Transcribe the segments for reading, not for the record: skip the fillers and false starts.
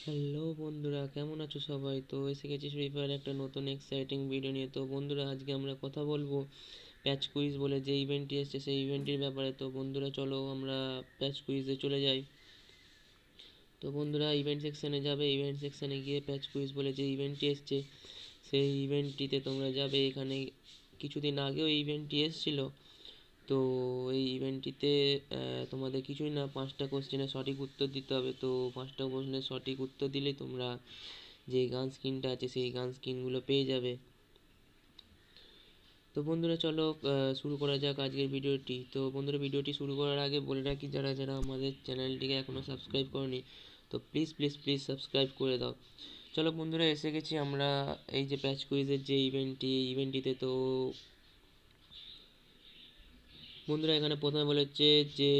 Hello বন্ধুরা, কেমন আছো সবাই? তো এসে গেছি ফ্রি ফায়ার একটা নতুন এক্সাইটিং ভিডিও নিয়ে। তো বন্ধুরা, আজকে আমরা কথা বলবো প্যাচ কুইজ বলে যে ইভেন্টটি এসছে সেই ইভেন্টটির ব্যাপারে। তো বন্ধুরা, চলো আমরা প্যাচ কুইজে চলে যাই। তো বন্ধুরা, ইভেন্ট সেকশানে যাবে, ইভেন্ট সেকশানে গিয়ে প্যাচ কুইজ বলে যে ইভেন্টটি এসছে সেই ইভেন্টটিতে তোমরা যাবে। এখানে কিছুদিন আগেও এই ইভেন্টটি এসেছিলো। তো এই ইভেন্টটিতে তোমাদের কিছুই না, 5টা কোশ্চেনের সঠিক উত্তর দিতে হবে। তো 5টা কোশ্চেনের সঠিক উত্তর দিলেই তোমরা যে গান স্কিনটা আছে সেই গান স্কিনগুলো পেয়ে যাবে। তো বন্ধুরা, চলো শুরু করা যাক আজকের ভিডিওটি। তো বন্ধুরা, ভিডিওটি শুরু করার আগে বলে রাখি, যারা যারা আমাদের চ্যানেলটিকে এখনও সাবস্ক্রাইব করনি তো প্লিজ প্লিজ প্লিজ সাবস্ক্রাইব করে দাও। চলো বন্ধুরা, এসে গেছি আমরা এই যে প্যাচ কুইজের যে ইভেন্টটিতে। তো বন্ধুরা, এখানে প্রথমে বলেছে যে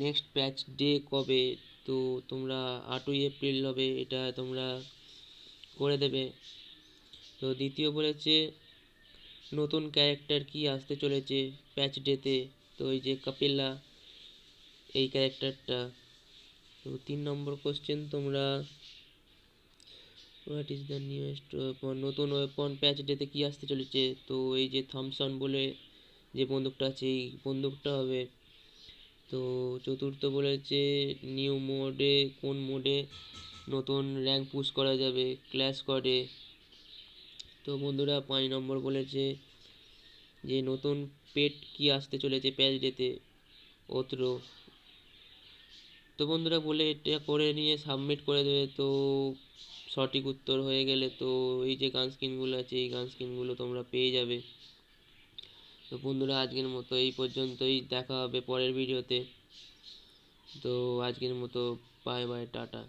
নেক্সট প্যাচ ডে কবে। তো তোমরা 8ই এপ্রিল হবে, এটা তোমরা করে দেবে। তো দ্বিতীয় বলেছে নতুন ক্যারেক্টার কি আসতে চলেছে প্যাচ ডেতে। তো এই যে কাপিলা, এই ক্যারেক্টারটা। তো 3 নম্বর কোশ্চেন, তোমরা what is the newest weapon, নতুন ওয়েপন প্যাচ ডেতে কি আসতে চলেছে। তো এই যে থমসন বলে যে বন্দুকটা আছে এই বন্দুকটা হবে। তো চতুর্থ বলেছে নিউ মোডে, কোন মোডে নতুন র্যাঙ্ক পুশ করা যাবে ক্ল্যাশ স্কোয়াডে। তো বন্ধুরা, 5 নম্বর বলেছে যে নতুন পেট কি আসতে চলেছে প্যাচ ডেতে, ওথ্রো। তো বন্ধুরা, বলে এটা করে নিয়ে সাবমিট করে দেবে। তো সঠিক উত্তর হয়ে গেলে তো এই যে গান স্কিনগুলো আছে এই গান স্কিনগুলো তোমরা পেয়ে যাবে। তো বন্ধুরা, আজকের মতো এই পর্যন্তই, দেখা হবে পরের ভিডিওতে। তো আজকের মতো বাই বাই, টাটা।